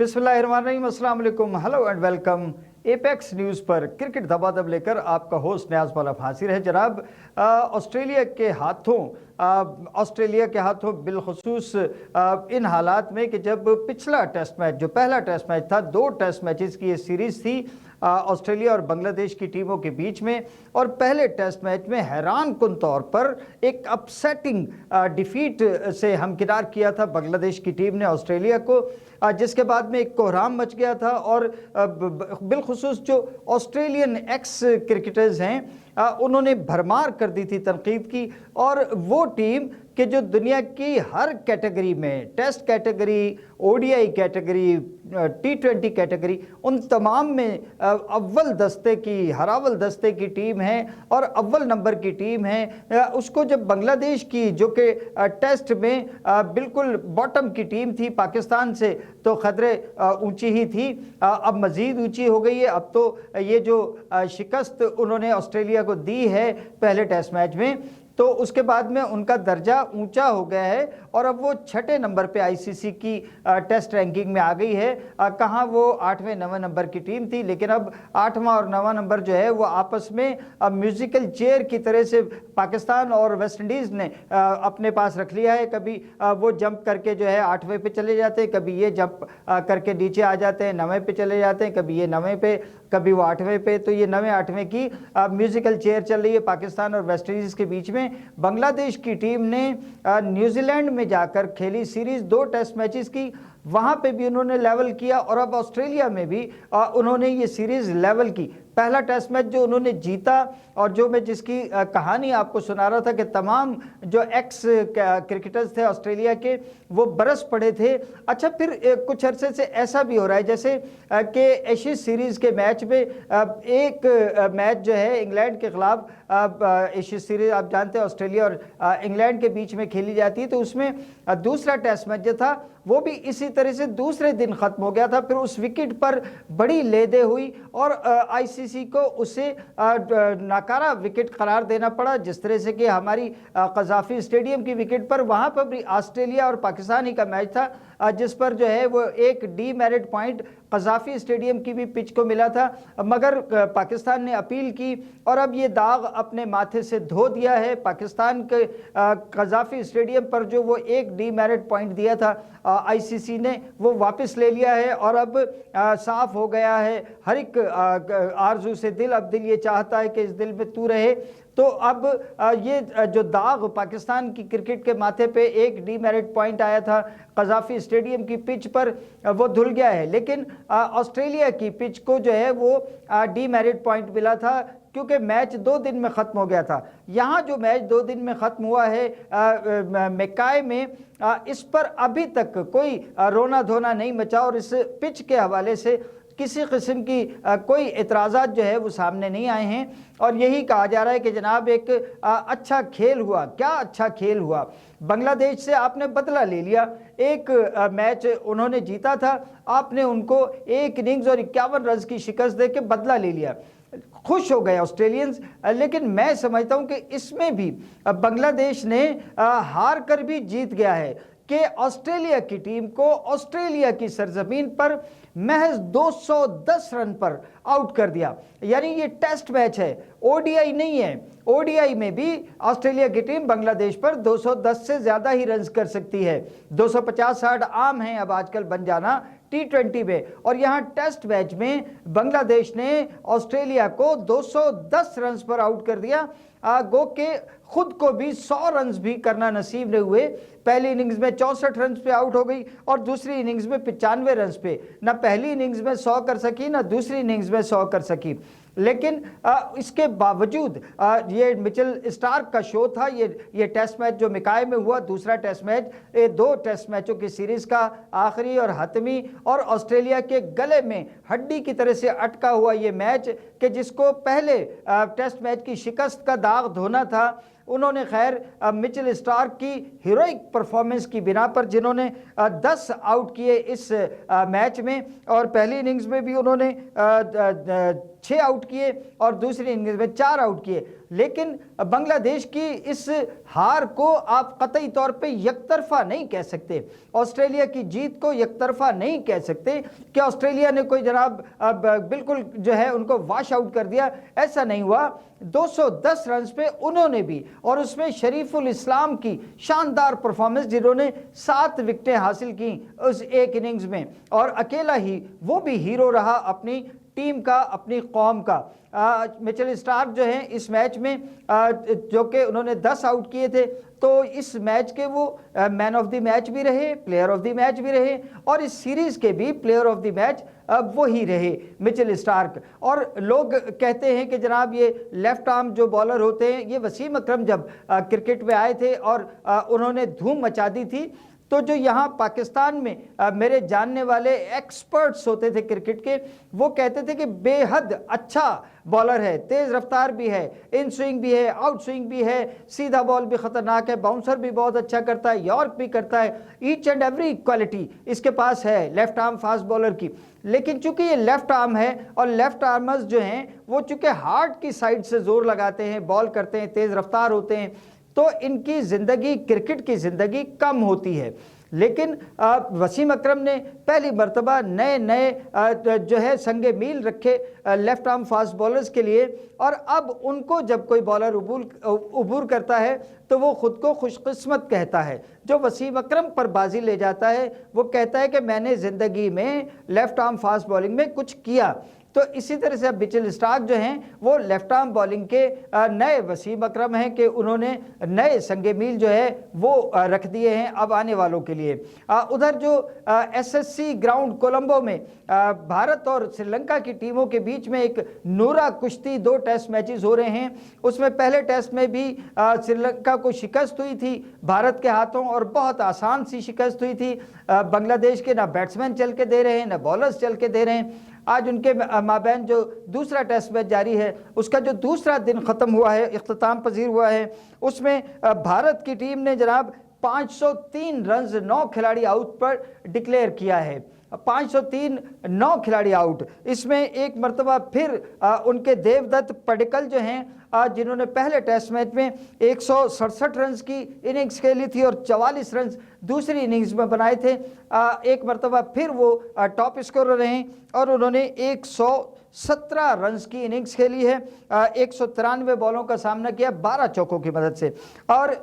बिस्मिल्लाहिर्रहमानिर्रहीम, अस्सलाम वालेकुम, hello and welcome. Apex news पर क्रिकेट धबाधब लेकर आपका होस्ट न्याज़ मौलवी हाजिर है। जनाब, ऑस्ट्रेलिया के हाथों बिलखुसूस इन हालात में कि जब पिछला टेस्ट मैच, जो पहला टेस्ट मैच था, 2 टेस्ट मैचेस की ये सीरीज़ थी ऑस्ट्रेलिया और बांग्लादेश की टीमों के बीच में, और पहले टेस्ट मैच में हैरान कुन तौर पर एक अपसेटिंग डिफीट से हमकिनार किया था बांग्लादेश की टीम ने ऑस्ट्रेलिया को, जिसके बाद में एक कोहराम मच गया था। और बिलखुसूस जो ऑस्ट्रेलियन एक्स क्रिकेटर्स हैं उन्होंने भरमार कर दी थी तनकीद की, और वो टीम कि जो दुनिया की हर कैटेगरी में, test category, ODI category, T20 category, उन तमाम में अव्वल दस्ते की, हरावल दस्ते की टीम है और अव्वल नंबर की टीम है। उसको जब बांग्लादेश की, जो कि टेस्ट में बिल्कुल बॉटम की टीम थी पाकिस्तान से, तो खतरे ऊंची ही थी, अब मज़ीद ऊंची हो गई है। अब तो ये जो शिकस्त उन्होंने ऑस्ट्रेलिया को दी है पहले टेस्ट मैच में, तो उसके बाद में उनका दर्जा ऊंचा हो गया है और अब वो 6ठे नंबर पे आईसीसी की टेस्ट रैंकिंग में आ गई है। कहाँ वो 8वें 9वें नंबर की टीम थी, लेकिन अब 8वां और 9वां नंबर जो है वो आपस में म्यूजिकल चेयर की तरह से पाकिस्तान और वेस्ट इंडीज़ ने अपने पास रख लिया है। कभी वो जंप करके जो है 8वें पे चले जाते हैं, कभी ये जंप करके नीचे आ जाते हैं, 9वें पे चले जाते हैं, कभी ये 9वें पे, कभी वो 8वें पे। तो ये 9वें 8वें की म्यूजिकल चेयर चल रही है पाकिस्तान और वेस्ट इंडीज़ के बीच में। बांग्लादेश की टीम ने न्यूजीलैंड में जाकर खेली सीरीज, 2 टेस्ट मैचेस की, वहां पे भी उन्होंने लेवल किया, और अब ऑस्ट्रेलिया में भी उन्होंने ये सीरीज लेवल की। पहला टेस्ट मैच जो उन्होंने जीता, और जो मैं जिसकी कहानी आपको सुना रहा था कि तमाम जो एक्स क्रिकेटर्स थे ऑस्ट्रेलिया के, वो बरस पड़े थे। अच्छा, फिर कुछ अरसे से ऐसा भी हो रहा है जैसे कि एशेज सीरीज़ के मैच में एक मैच जो है इंग्लैंड के ख़िलाफ़, एशेज सीरीज़ आप जानते हैं ऑस्ट्रेलिया और इंग्लैंड के बीच में खेली जाती है, तो उसमें दूसरा टेस्ट मैच जो था वो भी इसी तरह से दूसरे दिन ख़त्म हो गया था। फिर उस विकेट पर बड़ी लेदे हुई और आईसीसी को उसे नाकारा विकेट करार देना पड़ा, जिस तरह से कि हमारी कज़ाफ़ी स्टेडियम की विकेट पर, वहाँ पर भी ऑस्ट्रेलिया और पाकिस्तान ही का मैच था, जिस पर जो है वो एक डीमेरिट पॉइंट कज़ाफ़ी स्टेडियम की भी पिच को मिला था, मगर पाकिस्तान ने अपील की और अब ये दाग अपने माथे से धो दिया है। पाकिस्तान के कज़ाफ़ी स्टेडियम पर जो वो एक डीमेरिट पॉइंट दिया था आईसीसी ने, वो वापस ले लिया है और अब साफ हो गया है। हर एक आरजू से दिल, अब दिल ये चाहता है कि इस दिल में तू रहे। तो अब ये जो दाग पाकिस्तान की क्रिकेट के माथे पे एक डीमेरिट पॉइंट आया था कज़ाफ़ी स्टेडियम की पिच पर, वो धुल गया है। लेकिन ऑस्ट्रेलिया की पिच को जो है वो डीमेरिट पॉइंट मिला था, क्योंकि मैच 2 दिन में ख़त्म हो गया था। यहाँ जो मैच 2 दिन में ख़त्म हुआ है मैकाई में, इस पर अभी तक कोई रोना धोना नहीं मचा, और इस पिच के हवाले से किसी किस्म की कोई एतराज़ात जो है वो सामने नहीं आए हैं। और यही कहा जा रहा है कि जनाब एक अच्छा खेल हुआ। क्या अच्छा खेल हुआ! बांग्लादेश से आपने बदला ले लिया, एक मैच उन्होंने जीता था, आपने उनको एक इनिंग्स और 51 रन की शिकस्त दे के बदला ले लिया, खुश हो गए ऑस्ट्रेलियंस। लेकिन मैं समझता हूं कि इसमें भी बांग्लादेश ने हार कर भी जीत गया है कि ऑस्ट्रेलिया की टीम को ऑस्ट्रेलिया की सरजमीन पर महज 210 रन पर आउट कर दिया। यानी ये टेस्ट मैच है, ओडीआई नहीं है। ओडीआई में भी ऑस्ट्रेलिया की टीम बांग्लादेश पर 210 से ज़्यादा ही रन कर सकती है। 250-60 आम हैं अब आजकल बन जाना T20 में, और यहाँ टेस्ट मैच में बांग्लादेश ने ऑस्ट्रेलिया को 210 रन पर आउट कर दिया। गो के खुद को भी 100 रन भी करना नसीब नहीं हुए। पहली इनिंग्स में 64 रन पे आउट हो गई और दूसरी इनिंग्स में 95 रन पे। ना पहली इनिंग्स में 100 कर सकी, ना दूसरी इनिंग्स में 100 कर सकी। लेकिन इसके बावजूद ये मिचेल स्टार्क का शो था। ये टेस्ट मैच जो मैकाई में हुआ, दूसरा टेस्ट मैच, ये 2 टेस्ट मैचों की सीरीज़ का आखिरी और हतमी, और ऑस्ट्रेलिया के गले में हड्डी की तरह से अटका हुआ ये मैच कि जिसको पहले टेस्ट मैच की शिकस्त का दाग धोना था, उन्होंने खैर मिचेल स्टार्क की हीरोइक परफॉर्मेंस की बिना पर, जिन्होंने 10 आउट किए इस मैच में, और पहली इनिंग्स में भी उन्होंने 6 आउट किए और दूसरी इनिंग्स में 4 आउट किए। لیکن बांग्लादेश की इस हार को आप कतई तौर पे यकतरफा नहीं कह सकते, ऑस्ट्रेलिया की जीत को यकतरफा नहीं कह सकते कि ऑस्ट्रेलिया ने कोई जनाब बिल्कुल जो है उनको वॉश आउट कर दिया, ऐसा नहीं हुआ। 210 रन पे उन्होंने भी, और उसमें शरीफुल इस्लाम की शानदार परफॉर्मेंस, जिन्होंने 7 विकेटें हासिल की उस एक इनिंग्स में, और अकेला ही वो भी हीरो रहा अपनी टीम का, अपनी कौम का। मिचेल स्टार्क जो हैं इस मैच में जो कि उन्होंने 10 आउट किए थे, तो इस मैच के वो मैन ऑफ द मैच भी रहे, प्लेयर ऑफ द मैच भी रहे, और इस सीरीज के भी प्लेयर ऑफ द मैच वो ही रहे मिचेल स्टार्क। और लोग कहते हैं कि जनाब ये लेफ्ट आर्म जो बॉलर होते हैं, ये वसीम अकरम जब क्रिकेट में आए थे और उन्होंने धूम मचा दी थी, तो जो यहाँ पाकिस्तान में मेरे जानने वाले एक्सपर्ट्स होते थे क्रिकेट के, वो कहते थे कि बेहद अच्छा बॉलर है, तेज़ रफ्तार भी है, इन स्विंग भी है, आउट स्विंग भी है, सीधा बॉल भी ख़तरनाक है, बाउंसर भी बहुत अच्छा करता है, यॉर्क भी करता है, ईच एंड एवरी क्वालिटी इसके पास है लेफ्ट आर्म फास्ट बॉलर की। लेकिन चूंकि ये लेफ्ट आर्म है और लेफ्ट आर्मर्स जो हैं वो चूंकि हार्ट की साइड से ज़ोर लगाते हैं, बॉल करते हैं, तेज़ रफ्तार होते हैं, तो इनकी ज़िंदगी, क्रिकेट की ज़िंदगी कम होती है। लेकिन वसीम अकरम ने पहली मर्तबा नए नए जो है संगे मील रखे लेफ्ट आर्म फास्ट बॉलर्स के लिए, और अब उनको जब कोई बॉलर अबूर करता है तो वो ख़ुद को खुशकिस्मत कहता है। जो वसीम अकरम पर बाजी ले जाता है वो कहता है कि मैंने ज़िंदगी में लेफ्ट आर्म फास्ट बॉलिंग में कुछ किया। तो इसी तरह से अब मिचेल स्टार्क जो हैं वो लेफ्ट आर्म बॉलिंग के नए वसीम अकरम हैं कि उन्होंने नए संगे मील जो है वो रख दिए हैं अब आने वालों के लिए। उधर जो एसएससी ग्राउंड कोलंबो में भारत और श्रीलंका की टीमों के बीच में एक नूरा कुश्ती 2 टेस्ट मैचेस हो रहे हैं। उसमें पहले टेस्ट में भी श्रीलंका को शिकस्त हुई थी भारत के हाथों, और बहुत आसान सी शिकस्त हुई थी। बांग्लादेश के ना बैट्समैन चल के दे रहे हैं, ना बॉलर्स चल के दे रहे हैं। आज उनके माबैन जो दूसरा टेस्ट मैच जारी है, उसका जो दूसरा दिन ख़त्म हुआ है, इख्तिताम पजीर हुआ है, उसमें भारत की टीम ने जनाब 503 रन्स 9 खिलाड़ी आउट पर डिक्लेयर किया है। 503 9 खिलाड़ी आउट। इसमें एक मरतबा फिर उनके देवदत्त पडिक्कल जो हैं, जिन्होंने पहले टेस्ट मैच में 167 रन की इनिंग्स खेली थी और 44 रन दूसरी इनिंग्स में बनाए थे, एक मरतबा फिर वो टॉप स्कोरर रहे और उन्होंने 117 रन की इनिंग्स खेली है, 193 बॉलों का सामना किया 12 चौकों की मदद से। और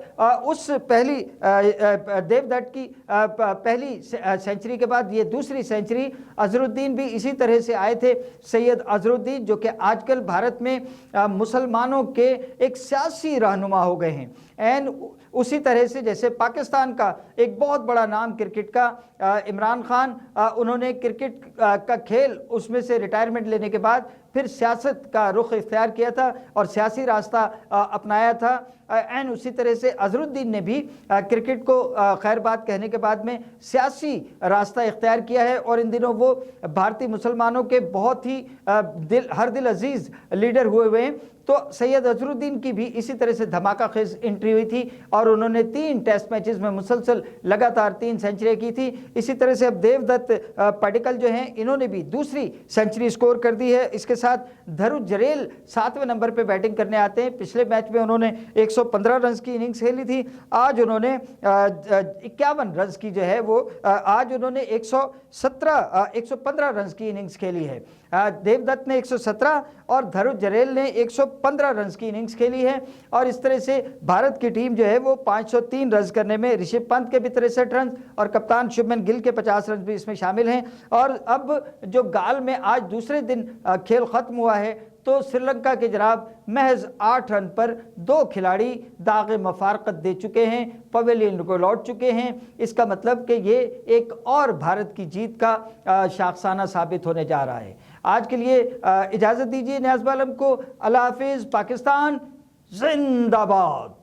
उस पहली देवदत्त की पहली सेंचुरी के बाद ये दूसरी सेंचुरी अजहरुद्दीन भी इसी तरह से आए थे, सैयद अजहरुद्दीन, जो कि आजकल भारत में मुसलमानों के एक सियासी रहनुमा हो गए हैं। एंड उसी तरह से जैसे पाकिस्तान का एक बहुत बड़ा नाम क्रिकेट का इमरान खान, उन्होंने क्रिकेट का खेल उसमें से रिटायरमेंट लेने के बाद फिर सियासत का रुख इख्तियार किया था और सियासी रास्ता अपनाया था। एंड उसी तरह से अजहरुद्दीन ने भी क्रिकेट को खैर बात कहने के बाद में सियासी रास्ता इख्तियार किया है, और इन दिनों वो भारतीय मुसलमानों के बहुत ही हर दिल अजीज़ लीडर हुए हैं। तो सैयद अजहरुद्दीन की भी इसी तरह से धमाका खेज एंट्री हुई थी और उन्होंने 3 टेस्ट मैचेस में मुसलसल लगातार 3 सेंचुरी की थी। इसी तरह से अब देवदत्त पडिक्कल जो हैं, इन्होंने भी दूसरी सेंचुरी स्कोर कर दी है। इसके साथ धरुज जरेल 7वें नंबर पे बैटिंग करने आते हैं। पिछले मैच में उन्होंने 115 रन की इनिंग्स खेली थी, आज उन्होंने 51 रन की जो है वो आज उन्होंने 115 रन की इनिंग्स खेली है। देवदत्त ने 117 और धरुज जरेल ने 115 रन की इनिंग्स खेली है। और इस तरह से भारत की टीम जो है वो 503 रन करने में, ऋषभ पंत के भी 63 रन और कप्तान शुभमन गिल के 50 रन भी इसमें शामिल हैं। और अब जो गाल में आज दूसरे दिन खेल खत्म हुआ है, तो श्रीलंका के जनाब महज 8 रन पर 2 खिलाड़ी दागे मफारकत दे चुके हैं, पवेलियन को लौट चुके हैं। इसका मतलब कि ये एक और भारत की जीत का शाखसाना साबित होने जा रहा है। आज के लिए इजाज़त दीजिए नियाज़ आलम को। अल्लाह हाफिज़। पाकिस्तान जिंदाबाद।